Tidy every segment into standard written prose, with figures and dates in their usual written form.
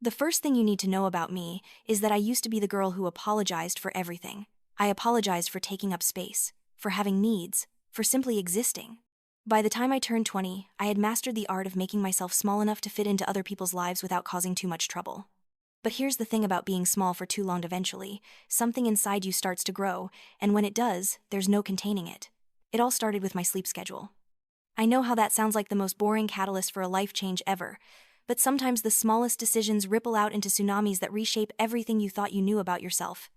The first thing you need to know about me is that I used to be the girl who apologized for everything. I apologized for taking up space, for having needs, for simply existing. By the time I turned 20, I had mastered the art of making myself small enough to fit into other people's lives without causing too much trouble. But here's the thing about being small for too long: eventually, something inside you starts to grow, and when it does, there's no containing it. It all started with my sleep schedule. I know how that sounds like the most boring catalyst for a life change ever, but sometimes the smallest decisions ripple out into tsunamis that reshape everything you thought you knew about yourself.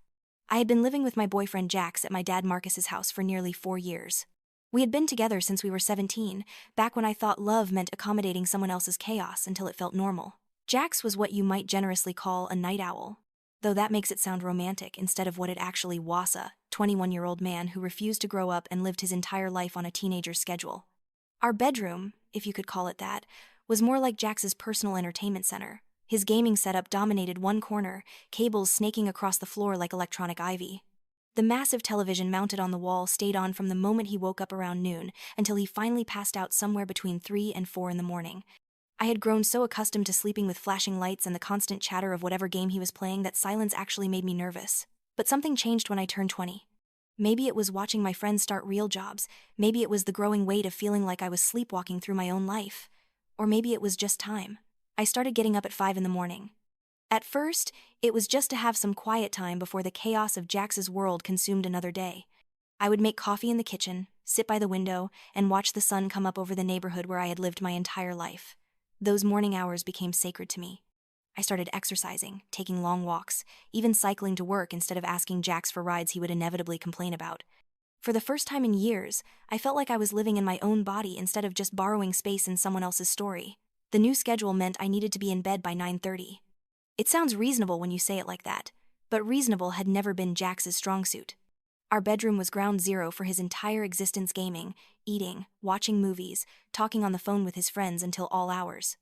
I had been living with my boyfriend Jax at my dad Marcus's house for nearly 4 years. We had been together since we were 17, back when I thought love meant accommodating someone else's chaos until it felt normal. Jax was what you might generously call a night owl, though that makes it sound romantic instead of what it actually was: a 21-year-old man who refused to grow up and lived his entire life on a teenager's schedule. Our bedroom, if you could call it that, was more like Jax's personal entertainment center. His gaming setup dominated one corner, cables snaking across the floor like electronic ivy. The massive television mounted on the wall stayed on from the moment he woke up around noon until he finally passed out somewhere between 3 and 4 in the morning. I had grown so accustomed to sleeping with flashing lights and the constant chatter of whatever game he was playing that silence actually made me nervous. But something changed when I turned 20. Maybe it was watching my friends start real jobs, maybe it was the growing weight of feeling like I was sleepwalking through my own life. Or maybe it was just time. I started getting up at 5 in the morning. At first, it was just to have some quiet time before the chaos of Jax's world consumed another day. I would make coffee in the kitchen, sit by the window, and watch the sun come up over the neighborhood where I had lived my entire life. Those morning hours became sacred to me. I started exercising, taking long walks, even cycling to work instead of asking Jax for rides he would inevitably complain about. For the first time in years, I felt like I was living in my own body instead of just borrowing space in someone else's story. The new schedule meant I needed to be in bed by 9:30. It sounds reasonable when you say it like that, but reasonable had never been Jax's strong suit. Our bedroom was ground zero for his entire existence: gaming, eating, watching movies, talking on the phone with his friends until all hours.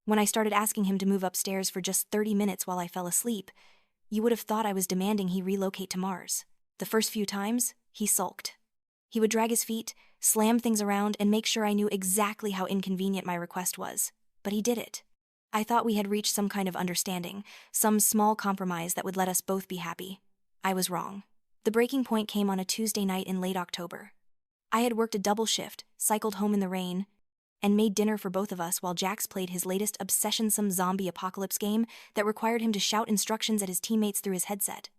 When I started asking him to move upstairs for just 30 minutes while I fell asleep, you would have thought I was demanding he relocate to Mars. The first few times, he sulked. He would drag his feet, slam things around, and make sure I knew exactly how inconvenient my request was. But he did it. I thought we had reached some kind of understanding, some small compromise that would let us both be happy. I was wrong. The breaking point came on a Tuesday night in late October. I had worked a double shift, cycled home in the rain, and made dinner for both of us while Jax played his latest obsessionsome zombie apocalypse game that required him to shout instructions at his teammates through his headset.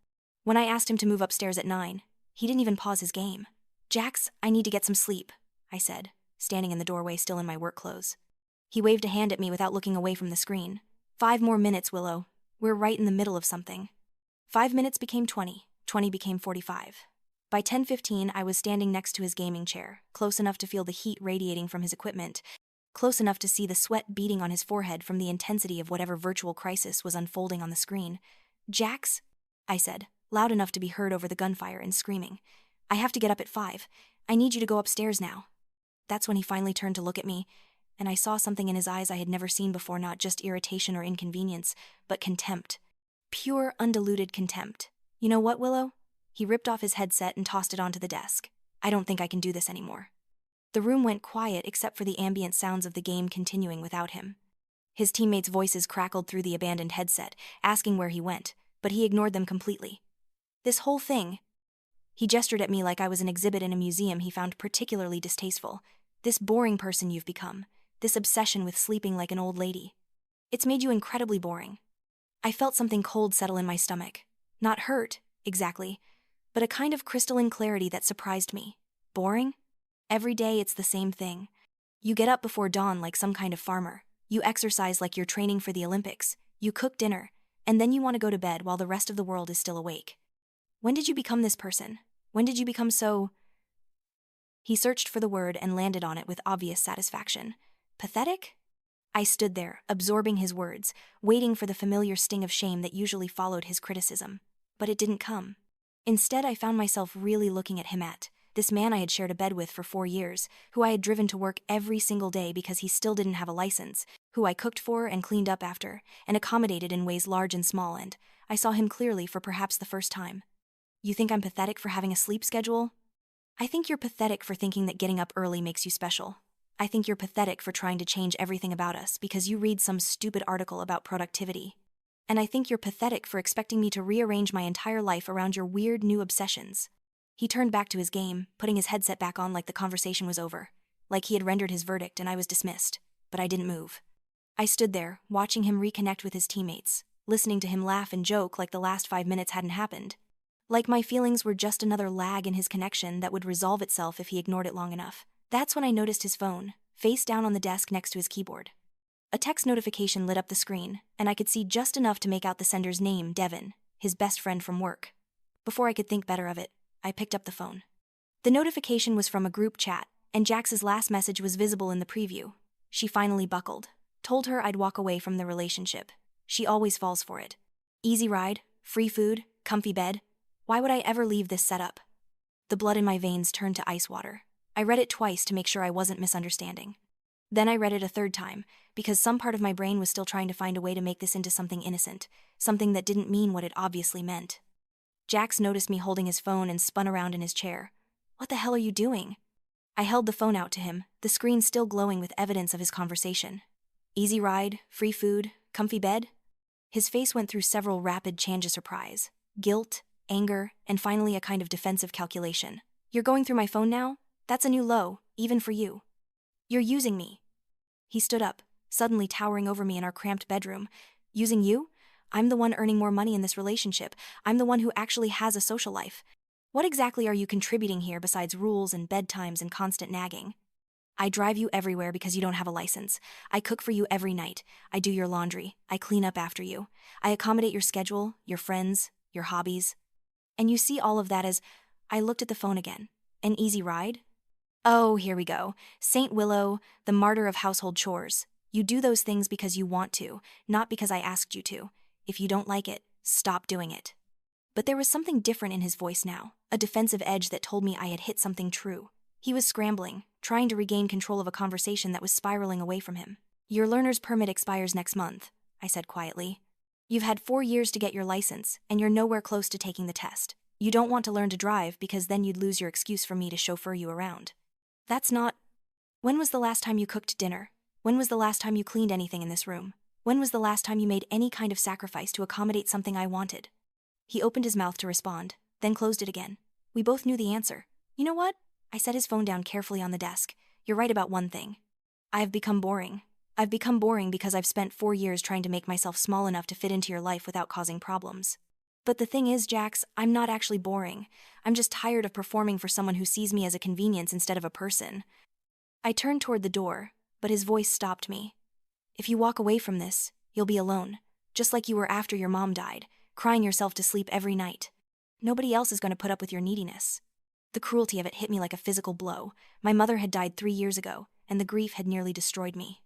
When I asked him to move upstairs at 9, he didn't even pause his game. "Jax, I need to get some sleep," I said, standing in the doorway still in my work clothes. He waved a hand at me without looking away from the screen. "5 more minutes, Willow. We're right in the middle of something." 5 minutes became 20, 20 became 45. By 10:15, I was standing next to his gaming chair, close enough to feel the heat radiating from his equipment, close enough to see the sweat beading on his forehead from the intensity of whatever virtual crisis was unfolding on the screen. "Jax," I said, loud enough to be heard over the gunfire and screaming, "I have to get up at 5. I need you to go upstairs now." That's when he finally turned to look at me, and I saw something in his eyes I had never seen before: not just irritation or inconvenience, but contempt. Pure, undiluted contempt. "You know what, Willow?" He ripped off his headset and tossed it onto the desk. "I don't think I can do this anymore." The room went quiet except for the ambient sounds of the game continuing without him. His teammates' voices crackled through the abandoned headset, asking where he went, but he ignored them completely. "This whole thing," he gestured at me like I was an exhibit in a museum he found particularly distasteful, "this boring person you've become, this obsession with sleeping like an old lady. It's made you incredibly boring." I felt something cold settle in my stomach. Not hurt, exactly, but a kind of crystalline clarity that surprised me. Boring? Every day it's the same thing. You get up before dawn like some kind of farmer. You exercise like you're training for the Olympics. You cook dinner, and then you want to go to bed while the rest of the world is still awake. When did you become this person? When did you become so... He searched for the word and landed on it with obvious satisfaction. Pathetic? I stood there, absorbing his words, waiting for the familiar sting of shame that usually followed his criticism. But it didn't come. Instead, I found myself really looking at him, at this man I had shared a bed with for 4 years, who I had driven to work every single day because he still didn't have a license, who I cooked for and cleaned up after, and accommodated in ways large and small, and I saw him clearly for perhaps the first time. "You think I'm pathetic for having a sleep schedule?" "I think you're pathetic for thinking that getting up early makes you special. I think you're pathetic for trying to change everything about us because you read some stupid article about productivity." And I think you're pathetic for expecting me to rearrange my entire life around your weird new obsessions." He turned back to his game, putting his headset back on like the conversation was over. Like he had rendered his verdict and I was dismissed. But I didn't move. I stood there, watching him reconnect with his teammates, listening to him laugh and joke like the last 5 minutes hadn't happened. Like my feelings were just another lag in his connection that would resolve itself if he ignored it long enough. That's when I noticed his phone, face down on the desk next to his keyboard. A text notification lit up the screen, and I could see just enough to make out the sender's name, Devin, his best friend from work. Before I could think better of it, I picked up the phone. The notification was from a group chat, and Jax's last message was visible in the preview. She finally buckled. Told her I'd walk away from the relationship. She always falls for it. Easy ride, free food, comfy bed. Why would I ever leave this setup? The blood in my veins turned to ice water. I read it twice to make sure I wasn't misunderstanding. Then I read it a third time, because some part of my brain was still trying to find a way to make this into something innocent, something that didn't mean what it obviously meant. Jax noticed me holding his phone and spun around in his chair. "What the hell are you doing?" I held the phone out to him, the screen still glowing with evidence of his conversation. Easy ride, free food, comfy bed? His face went through several rapid changes: surprise, guilt, anger, and finally a kind of defensive calculation. "You're going through my phone now? That's a new low, even for you. You're using me." He stood up, suddenly towering over me in our cramped bedroom. "Using you? I'm the one earning more money in this relationship. I'm the one who actually has a social life. What exactly are you contributing here besides rules and bedtimes and constant nagging? I drive you everywhere because you don't have a license. I cook for you every night. I do your laundry. I clean up after you. I accommodate your schedule, your friends, your hobbies. And you see all of that as..." I looked at the phone again. "An easy ride? Oh, here we go. Saint Willow, the martyr of household chores. You do those things because you want to, not because I asked you to. If you don't like it, stop doing it." But there was something different in his voice now, a defensive edge that told me I had hit something true. He was scrambling, trying to regain control of a conversation that was spiraling away from him. "Your learner's permit expires next month," I said quietly. "You've had 4 years to get your license, and you're nowhere close to taking the test. You don't want to learn to drive because then you'd lose your excuse for me to chauffeur you around. That's not... When was the last time you cooked dinner? When was the last time you cleaned anything in this room? When was the last time you made any kind of sacrifice to accommodate something I wanted?" He opened his mouth to respond, then closed it again. We both knew the answer. "You know what?" I set his phone down carefully on the desk. "You're right about one thing. I have become boring. I've become boring because I've spent 4 years trying to make myself small enough to fit into your life without causing problems. But the thing is, Jax, I'm not actually boring. I'm just tired of performing for someone who sees me as a convenience instead of a person." I turned toward the door, but his voice stopped me. "If you walk away from this, you'll be alone, just like you were after your mom died, crying yourself to sleep every night. Nobody else is going to put up with your neediness." The cruelty of it hit me like a physical blow. My mother had died 3 years ago, and the grief had nearly destroyed me.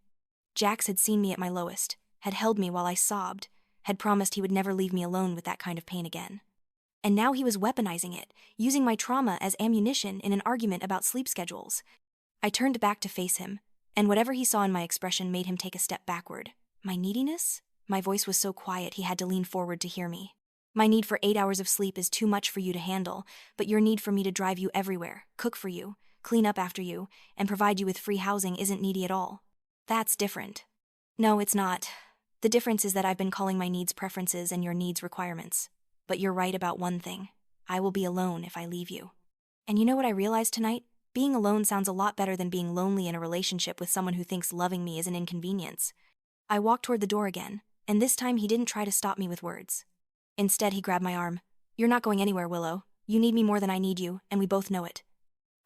Jax had seen me at my lowest, had held me while I sobbed, had promised he would never leave me alone with that kind of pain again. And now he was weaponizing it, using my trauma as ammunition in an argument about sleep schedules. I turned back to face him, and whatever he saw in my expression made him take a step backward. My neediness? My voice was so quiet he had to lean forward to hear me. "My need for 8 hours of sleep is too much for you to handle, but your need for me to drive you everywhere, cook for you, clean up after you, and provide you with free housing isn't needy at all. That's different." "No, it's not. The difference is that I've been calling my needs preferences and your needs requirements. But you're right about one thing. I will be alone if I leave you. And you know what I realized tonight? Being alone sounds a lot better than being lonely in a relationship with someone who thinks loving me is an inconvenience." I walked toward the door again, and this time he didn't try to stop me with words. Instead, he grabbed my arm. "You're not going anywhere, Willow. You need me more than I need you, and we both know it."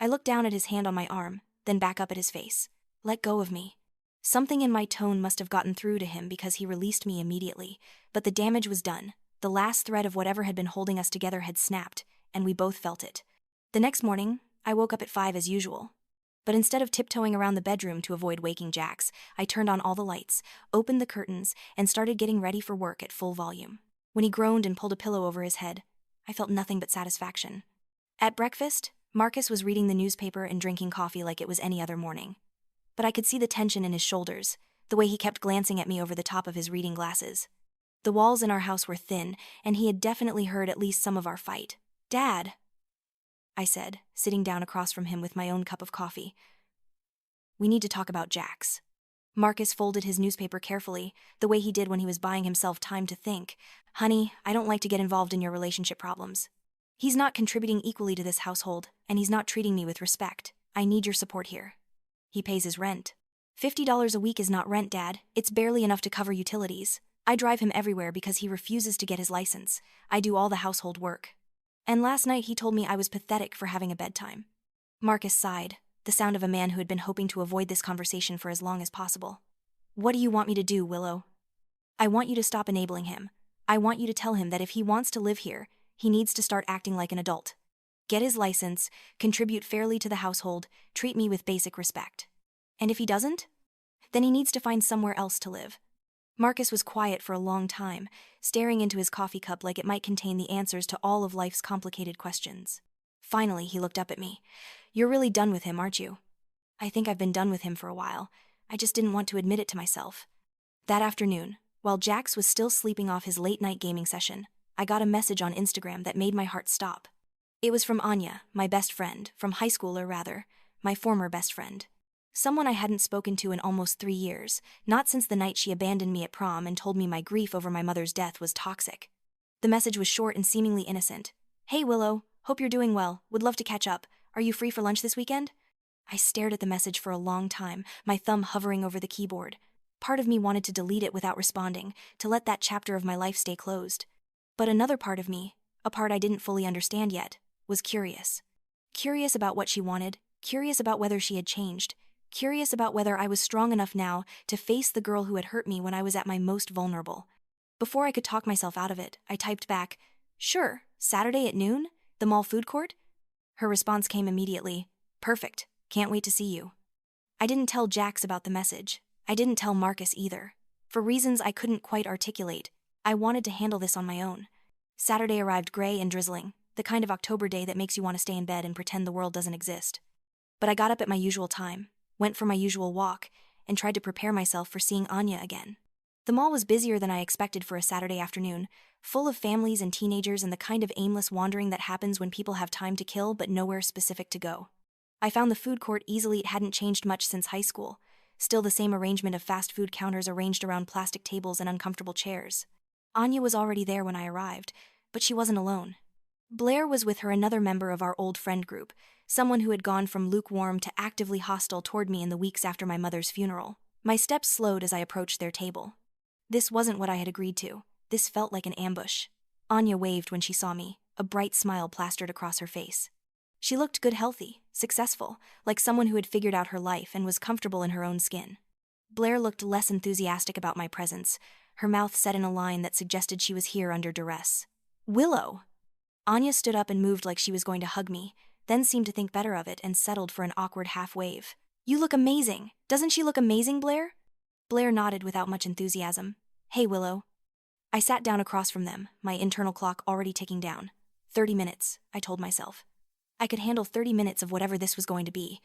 I looked down at his hand on my arm, then back up at his face. "Let go of me." Something in my tone must have gotten through to him because he released me immediately, but the damage was done. The last thread of whatever had been holding us together had snapped, and we both felt it. The next morning, I woke up at 5 as usual. But instead of tiptoeing around the bedroom to avoid waking Jax, I turned on all the lights, opened the curtains, and started getting ready for work at full volume. When he groaned and pulled a pillow over his head, I felt nothing but satisfaction. At breakfast, Marcus was reading the newspaper and drinking coffee like it was any other morning. But I could see the tension in his shoulders, the way he kept glancing at me over the top of his reading glasses. The walls in our house were thin, and he had definitely heard at least some of our fight. "Dad," I said, sitting down across from him with my own cup of coffee. "We need to talk about Jax." Marcus folded his newspaper carefully, the way he did when he was buying himself time to think. Honey, I don't like to get involved in your relationship problems. He's not contributing equally to this household, and he's not treating me with respect. I need your support here. He pays his rent. $50 a week is not rent, Dad. It's barely enough to cover utilities. I drive him everywhere because he refuses to get his license. I do all the household work. And last night he told me I was pathetic for having a bedtime. Marcus sighed, the sound of a man who had been hoping to avoid this conversation for as long as possible. What do you want me to do, Willow? I want you to stop enabling him. I want you to tell him that if he wants to live here, he needs to start acting like an adult. Get his license, contribute fairly to the household, treat me with basic respect. And if he doesn't? Then he needs to find somewhere else to live. Marcus was quiet for a long time, staring into his coffee cup like it might contain the answers to all of life's complicated questions. Finally, he looked up at me. You're really done with him, aren't you? I think I've been done with him for a while. I just didn't want to admit it to myself. That afternoon, while Jax was still sleeping off his late-night gaming session, I got a message on Instagram that made my heart stop. It was from Anya, my best friend, from high school or rather, my former best friend. Someone I hadn't spoken to in almost 3 years, not since the night she abandoned me at prom and told me my grief over my mother's death was toxic. The message was short and seemingly innocent. Hey Willow, hope you're doing well, would love to catch up. Are you free for lunch this weekend? I stared at the message for a long time, my thumb hovering over the keyboard. Part of me wanted to delete it without responding, to let that chapter of my life stay closed. But another part of me, a part I didn't fully understand yet, was curious. Curious about what she wanted, curious about whether she had changed, curious about whether I was strong enough now to face the girl who had hurt me when I was at my most vulnerable. Before I could talk myself out of it, I typed back, "Sure, Saturday at noon? The mall food court?" Her response came immediately, "Perfect, can't wait to see you." I didn't tell Jax about the message. I didn't tell Marcus either. For reasons I couldn't quite articulate, I wanted to handle this on my own. Saturday arrived gray and drizzling, the kind of October day that makes you want to stay in bed and pretend the world doesn't exist. But I got up at my usual time, went for my usual walk, and tried to prepare myself for seeing Anya again. The mall was busier than I expected for a Saturday afternoon, full of families and teenagers and the kind of aimless wandering that happens when people have time to kill but nowhere specific to go. I found the food court easily. It hadn't changed much since high school, still the same arrangement of fast food counters arranged around plastic tables and uncomfortable chairs. Anya was already there when I arrived, but she wasn't alone. Blair was with her, another member of our old friend group, someone who had gone from lukewarm to actively hostile toward me in the weeks after my mother's funeral. My steps slowed as I approached their table. This wasn't what I had agreed to. This felt like an ambush. Anya waved when she saw me, a bright smile plastered across her face. She looked good, healthy, successful, like someone who had figured out her life and was comfortable in her own skin. Blair looked less enthusiastic about my presence, her mouth set in a line that suggested she was here under duress. "Willow!" Anya stood up and moved like she was going to hug me, then seemed to think better of it and settled for an awkward half-wave. "You look amazing. Doesn't she look amazing, Blair?" Blair nodded without much enthusiasm. "Hey, Willow." I sat down across from them, my internal clock already ticking down. 30 minutes, I told myself. I could handle 30 minutes of whatever this was going to be.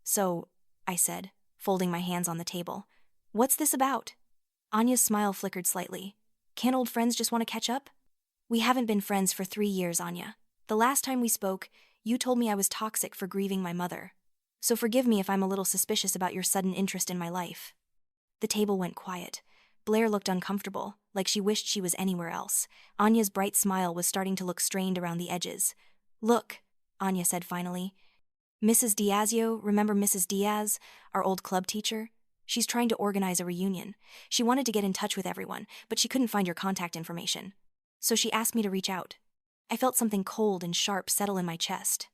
"So," I said, folding my hands on the table, "what's this about?" Anya's smile flickered slightly. "Can't old friends just want to catch up?" "We haven't been friends for 3 years, Anya. The last time we spoke, you told me I was toxic for grieving my mother. So forgive me if I'm a little suspicious about your sudden interest in my life." The table went quiet. Blair looked uncomfortable, like she wished she was anywhere else. Anya's bright smile was starting to look strained around the edges. "Look," Anya said finally. "Mrs. Diazio, remember Mrs. Diaz, our old club teacher? She's trying to organize a reunion. She wanted to get in touch with everyone, but she couldn't find your contact information. So she asked me to reach out." I felt something cold and sharp settle in my chest.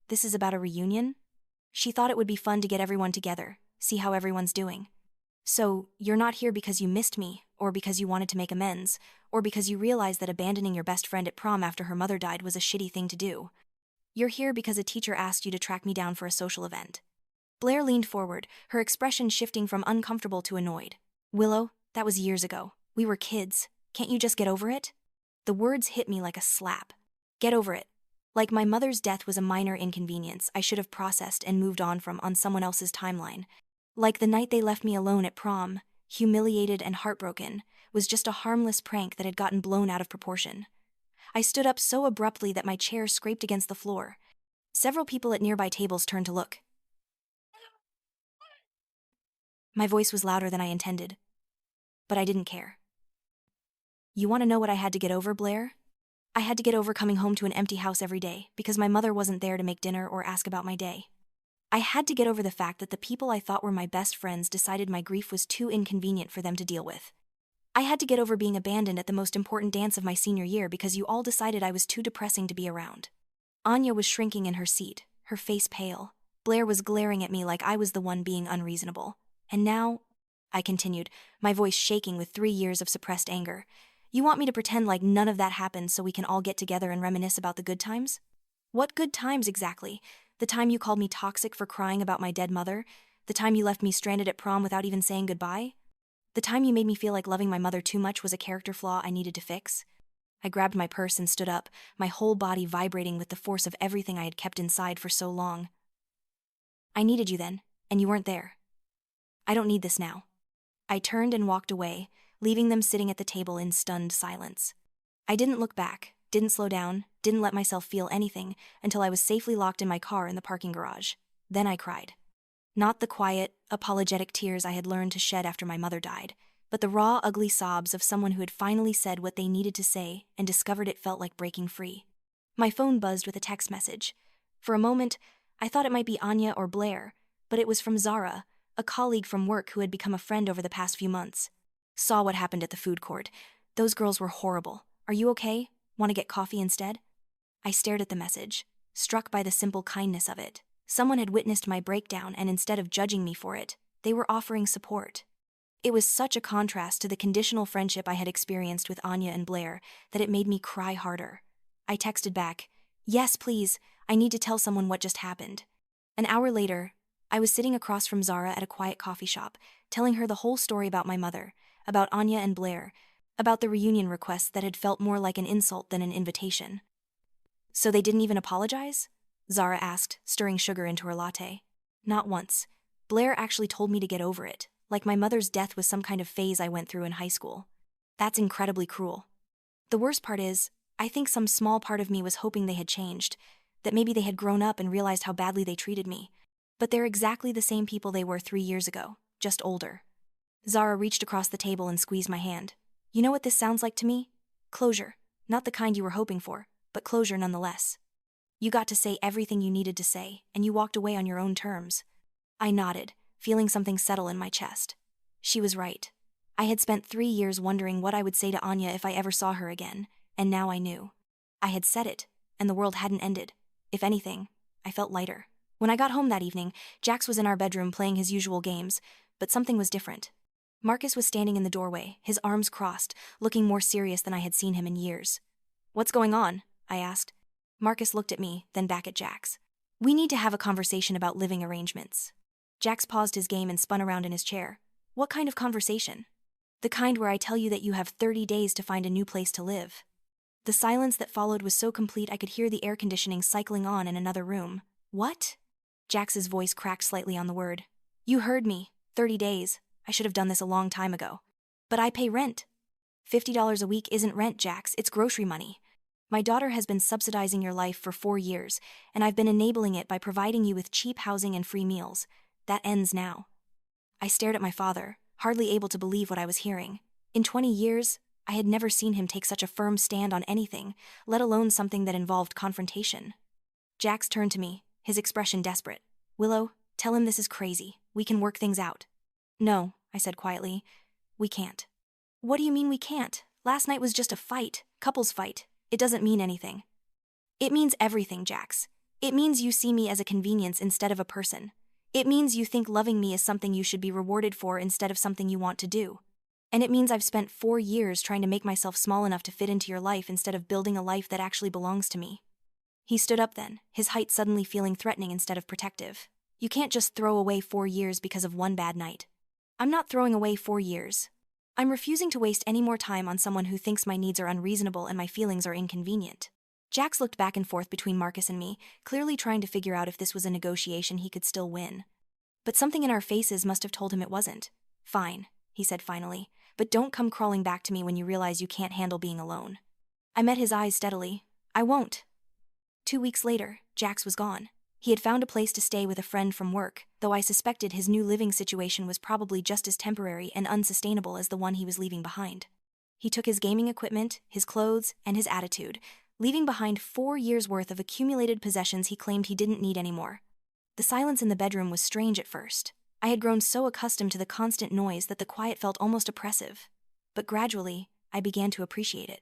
This is about a reunion? She thought it would be fun to get everyone together, see how everyone's doing. "So, you're not here because you missed me, or because you wanted to make amends, or because you realized that abandoning your best friend at prom after her mother died was a shitty thing to do. You're here because a teacher asked you to track me down for a social event." Blair leaned forward, her expression shifting from uncomfortable to annoyed. "Willow, that was years ago. We were kids. Can't you just get over it?" The words hit me like a slap. Get over it. Like my mother's death was a minor inconvenience I should have processed and moved on from on someone else's timeline. Like the night they left me alone at prom, humiliated and heartbroken, was just a harmless prank that had gotten blown out of proportion. I stood up so abruptly that my chair scraped against the floor. Several people at nearby tables turned to look. My voice was louder than I intended, but I didn't care. You want to know what I had to get over, Blair? I had to get over coming home to an empty house every day because my mother wasn't there to make dinner or ask about my day. I had to get over the fact that the people I thought were my best friends decided my grief was too inconvenient for them to deal with. I had to get over being abandoned at the most important dance of my senior year because you all decided I was too depressing to be around. Anya was shrinking in her seat, her face pale. Blair was glaring at me like I was the one being unreasonable. And now, I continued, my voice shaking with 3 years of suppressed anger, you want me to pretend like none of that happened so we can all get together and reminisce about the good times? What good times exactly? The time you called me toxic for crying about my dead mother? The time you left me stranded at prom without even saying goodbye? The time you made me feel like loving my mother too much was a character flaw I needed to fix? I grabbed my purse and stood up, my whole body vibrating with the force of everything I had kept inside for so long. I needed you then, and you weren't there. I don't need this now. I turned and walked away, leaving them sitting at the table in stunned silence. I didn't look back, didn't slow down, didn't let myself feel anything until I was safely locked in my car in the parking garage. Then I cried. Not the quiet, apologetic tears I had learned to shed after my mother died, but the raw, ugly sobs of someone who had finally said what they needed to say and discovered it felt like breaking free. My phone buzzed with a text message. For a moment, I thought it might be Anya or Blair, but it was from Zara, a colleague from work who had become a friend over the past few months. Saw what happened at the food court. Those girls were horrible. Are you okay? Want to get coffee instead? I stared at the message, struck by the simple kindness of it. Someone had witnessed my breakdown and instead of judging me for it, they were offering support. It was such a contrast to the conditional friendship I had experienced with Anya and Blair that it made me cry harder. I texted back, yes, please, I need to tell someone what just happened. An hour later, I was sitting across from Zara at a quiet coffee shop, telling her the whole story about my mother, about Anya and Blair, about the reunion request that had felt more like an insult than an invitation. So they didn't even apologize? Zara asked, stirring sugar into her latte. Not once. Blair actually told me to get over it, like my mother's death was some kind of phase I went through in high school. That's incredibly cruel. The worst part is, I think some small part of me was hoping they had changed, that maybe they had grown up and realized how badly they treated me. But they're exactly the same people they were 3 years ago, just older. Zara reached across the table and squeezed my hand. You know what this sounds like to me? Closure. Not the kind you were hoping for, but closure nonetheless. You got to say everything you needed to say, and you walked away on your own terms. I nodded, feeling something settle in my chest. She was right. I had spent 3 years wondering what I would say to Anya if I ever saw her again, and now I knew. I had said it, and the world hadn't ended. If anything, I felt lighter. When I got home that evening, Jax was in our bedroom playing his usual games, but something was different. Marcus was standing in the doorway, his arms crossed, looking more serious than I had seen him in years. What's going on? I asked. Marcus looked at me, then back at Jax. We need to have a conversation about living arrangements. Jax paused his game and spun around in his chair. What kind of conversation? The kind where I tell you that you have 30 days to find a new place to live. The silence that followed was so complete I could hear the air conditioning cycling on in another room. What? Jax's voice cracked slightly on the word. You heard me. 30 days. I should have done this a long time ago. But I pay rent. $50 a week isn't rent, Jax. It's grocery money. My daughter has been subsidizing your life for 4 years, and I've been enabling it by providing you with cheap housing and free meals. That ends now. I stared at my father, hardly able to believe what I was hearing. In 20 years, I had never seen him take such a firm stand on anything, let alone something that involved confrontation. Jax turned to me, his expression desperate. Willow, tell him this is crazy. We can work things out. No, I said quietly. We can't. What do you mean we can't? Last night was just a fight, couples fight. It doesn't mean anything. It means everything, Jax. It means you see me as a convenience instead of a person. It means you think loving me is something you should be rewarded for instead of something you want to do. And it means I've spent 4 years trying to make myself small enough to fit into your life instead of building a life that actually belongs to me. He stood up then, his height suddenly feeling threatening instead of protective. You can't just throw away 4 years because of one bad night. I'm not throwing away 4 years. I'm refusing to waste any more time on someone who thinks my needs are unreasonable and my feelings are inconvenient. Jax looked back and forth between Marcus and me, clearly trying to figure out if this was a negotiation he could still win. But something in our faces must have told him it wasn't. Fine, he said finally, but don't come crawling back to me when you realize you can't handle being alone. I met his eyes steadily. I won't. 2 weeks later, Jax was gone. He had found a place to stay with a friend from work, though I suspected his new living situation was probably just as temporary and unsustainable as the one he was leaving behind. He took his gaming equipment, his clothes, and his attitude, leaving behind 4 years' worth of accumulated possessions he claimed he didn't need anymore. The silence in the bedroom was strange at first. I had grown so accustomed to the constant noise that the quiet felt almost oppressive. But gradually, I began to appreciate it.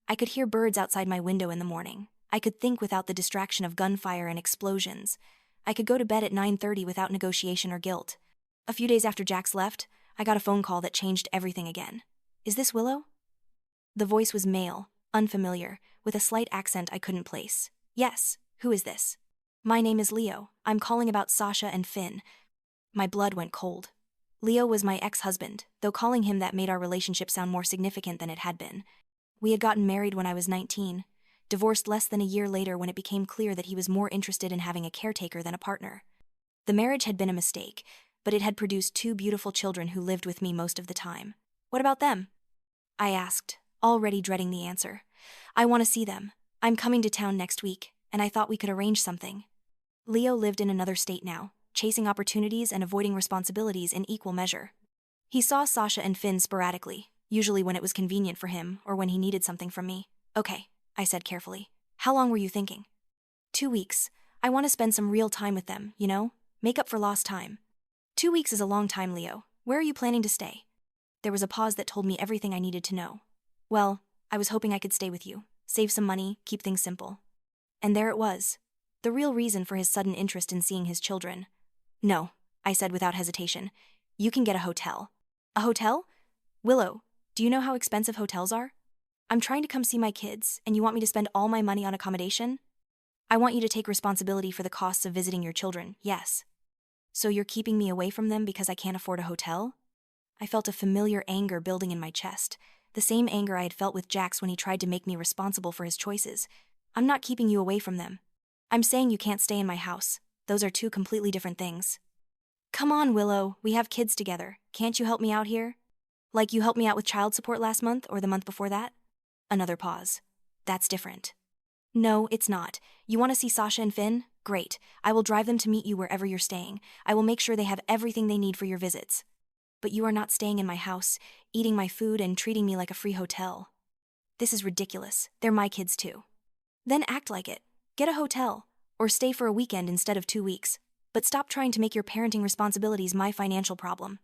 I could hear birds outside my window in the morning. I could think without the distraction of gunfire and explosions. I could go to bed at 9:30 without negotiation or guilt. A few days after Jax left, I got a phone call that changed everything again. "Is this Willow?" The voice was male, unfamiliar, with a slight accent I couldn't place. "Yes, who is this?" "My name is Leo. I'm calling about Sasha and Finn." My blood went cold. Leo was my ex-husband, though calling him that made our relationship sound more significant than it had been. We had gotten married when I was 19, divorced less than a year later when it became clear that he was more interested in having a caretaker than a partner. The marriage had been a mistake, but it had produced 2 beautiful children who lived with me most of the time. "What about them?" I asked, already dreading the answer. "I want to see them. I'm coming to town next week, and I thought we could arrange something." Leo lived in another state now, chasing opportunities and avoiding responsibilities in equal measure. He saw Sasha and Finn sporadically, usually when it was convenient for him or when he needed something from me. "Okay," I said carefully. "How long were you thinking?" 2 weeks. I want to spend some real time with them, make up for lost time." 2 weeks is a long time, Leo. Where are you planning to stay?" There was a pause that told me everything I needed to know. "Well, I was hoping I could stay with you, save some money, keep things simple." And there it was. The real reason for his sudden interest in seeing his children. "No," I said without hesitation. "You can get a hotel." "A hotel? Willow, do you know how expensive hotels are? I'm trying to come see my kids, and you want me to spend all my money on accommodation?" "I want you to take responsibility for the costs of visiting your children, yes." "So you're keeping me away from them because I can't afford a hotel?" I felt a familiar anger building in my chest, the same anger I had felt with Jax when he tried to make me responsible for his choices. "I'm not keeping you away from them. I'm saying you can't stay in my house. Those are 2 completely different things." "Come on, Willow, we have kids together. Can't you help me out here? Like you helped me out with child support last month or the month before that?" Another pause. "That's different." "No, it's not. You want to see Sasha and Finn? Great. I will drive them to meet you wherever you're staying. I will make sure they have everything they need for your visits." "But you are not staying in my house, eating my food and treating me like a free hotel." "This is ridiculous. They're my kids too." "Then act like it. Get a hotel, or stay for a weekend instead of 2 weeks. But stop trying to make your parenting responsibilities my financial problem."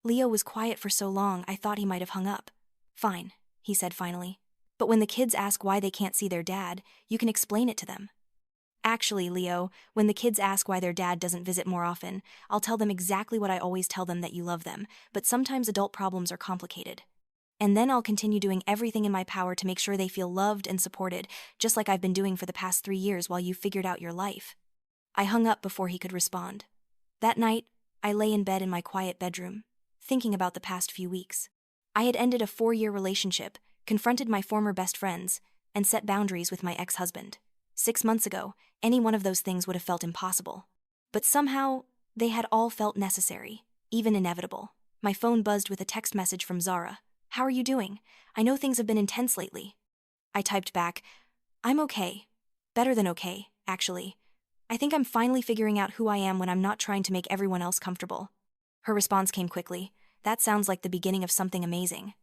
Leo was quiet for so long I thought he might have hung up. "Fine," he said finally. "But when the kids ask why they can't see their dad, you can explain it to them." "Actually, Leo, when the kids ask why their dad doesn't visit more often, I'll tell them exactly what I always tell them, that you love them, but sometimes adult problems are complicated. And then I'll continue doing everything in my power to make sure they feel loved and supported, just like I've been doing for the past 3 years while you figured out your life." I hung up before he could respond. That night, I lay in bed in my quiet bedroom, thinking about the past few weeks. I had ended a 4-year relationship, confronted my former best friends, and set boundaries with my ex-husband. 6 months ago, any one of those things would have felt impossible. But somehow, they had all felt necessary, even inevitable. My phone buzzed with a text message from Zara. "How are you doing? I know things have been intense lately." I typed back, "I'm okay. Better than okay, actually. I think I'm finally figuring out who I am when I'm not trying to make everyone else comfortable." Her response came quickly. "That sounds like the beginning of something amazing."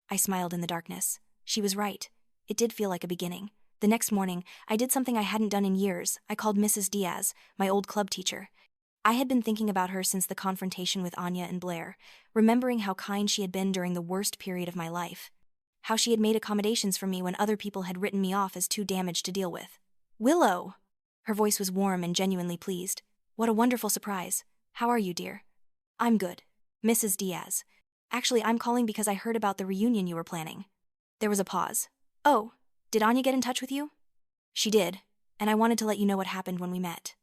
I smiled in the darkness. She was right. It did feel like a beginning. The next morning, I did something I hadn't done in years. I called Mrs. Diaz, my old club teacher. I had been thinking about her since the confrontation with Anya and Blair, remembering how kind she had been during the worst period of my life. How she had made accommodations for me when other people had written me off as too damaged to deal with. "Willow!" Her voice was warm and genuinely pleased. "What a wonderful surprise. How are you, dear?" "I'm good. Mrs. Diaz. Actually, I'm calling because I heard about the reunion you were planning." There was a pause. "Oh, did Anya get in touch with you?" "She did, and I wanted to let you know what happened when we met."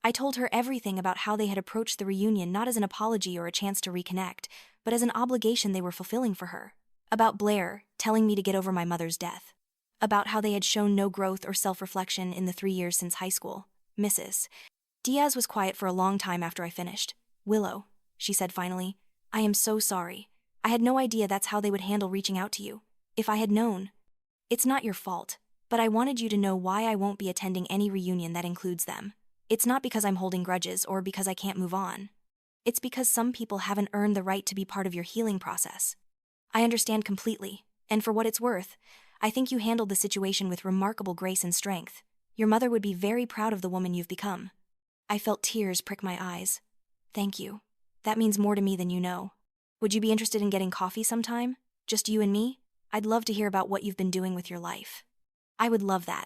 I told her everything about how they had approached the reunion not as an apology or a chance to reconnect, but as an obligation they were fulfilling for her. About Blair telling me to get over my mother's death. About how they had shown no growth or self-reflection in the 3 years since high school. Mrs. Diaz was quiet for a long time after I finished. "Willow," she said finally, "I am so sorry. I had no idea that's how they would handle reaching out to you. If I had known. It's not your fault, but I wanted you to know why I won't be attending any reunion that includes them. It's not because I'm holding grudges or because I can't move on. It's because some people haven't earned the right to be part of your healing process. I understand completely, and for what it's worth, I think you handled the situation with remarkable grace and strength. Your mother would be very proud of the woman you've become. I felt tears prick my eyes. Thank you. That means more to me than you know. Would you be interested in getting coffee sometime? Just you and me? I'd love to hear about what you've been doing with your life. I would love that.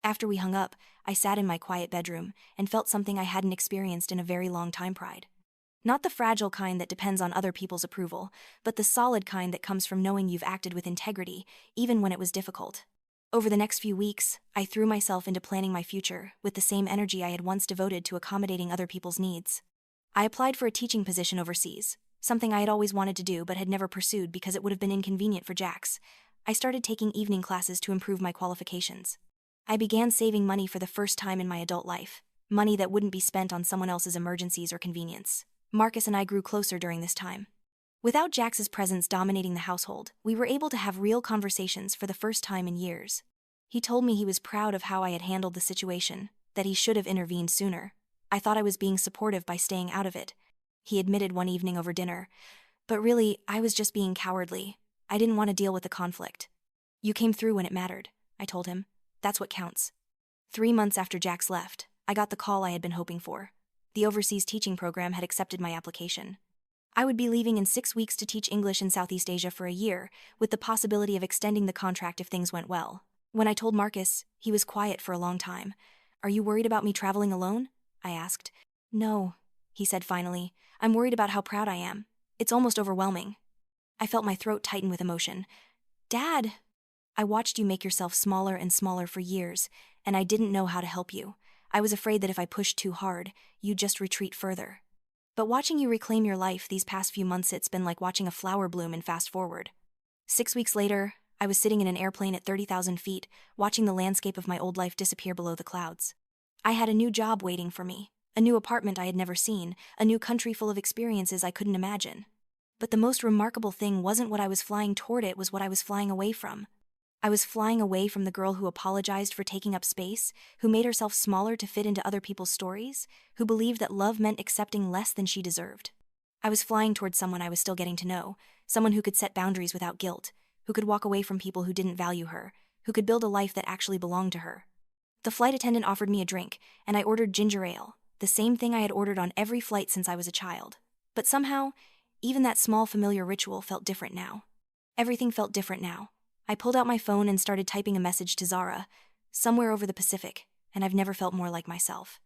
After we hung up, I sat in my quiet bedroom and felt something I hadn't experienced in a very long time: pride. Not the fragile kind that depends on other people's approval, but the solid kind that comes from knowing you've acted with integrity, even when it was difficult. Over the next few weeks, I threw myself into planning my future with the same energy I had once devoted to accommodating other people's needs. I applied for a teaching position overseas, something I had always wanted to do but had never pursued because it would have been inconvenient for Jax. I started taking evening classes to improve my qualifications. I began saving money for the first time in my adult life, money that wouldn't be spent on someone else's emergencies or convenience. Marcus and I grew closer during this time. Without Jax's presence dominating the household, we were able to have real conversations for the first time in years. He told me he was proud of how I had handled the situation, that he should have intervened sooner. I thought I was being supportive by staying out of it, he admitted one evening over dinner. But really, I was just being cowardly. I didn't want to deal with the conflict. You came through when it mattered, I told him. That's what counts. 3 months after Jax left, I got the call I had been hoping for. The overseas teaching program had accepted my application. I would be leaving in 6 weeks to teach English in Southeast Asia for a year, with the possibility of extending the contract if things went well. When I told Marcus, he was quiet for a long time. Are you worried about me traveling alone? I asked. No, he said finally. I'm worried about how proud I am. It's almost overwhelming. I felt my throat tighten with emotion. Dad! I watched you make yourself smaller and smaller for years, and I didn't know how to help you. I was afraid that if I pushed too hard, you'd just retreat further. But watching you reclaim your life these past few months, it's been like watching a flower bloom and fast forward. 6 weeks later, I was sitting in an airplane at 30,000 feet, watching the landscape of my old life disappear below the clouds. I had a new job waiting for me, a new apartment I had never seen, a new country full of experiences I couldn't imagine. But the most remarkable thing wasn't what I was flying toward, it was what I was flying away from. I was flying away from the girl who apologized for taking up space, who made herself smaller to fit into other people's stories, who believed that love meant accepting less than she deserved. I was flying towards someone I was still getting to know, someone who could set boundaries without guilt, who could walk away from people who didn't value her, who could build a life that actually belonged to her. The flight attendant offered me a drink, and I ordered ginger ale, the same thing I had ordered on every flight since I was a child. But somehow, even that small familiar ritual felt different now. Everything felt different now. I pulled out my phone and started typing a message to Zara, somewhere over the Pacific, and I've never felt more like myself.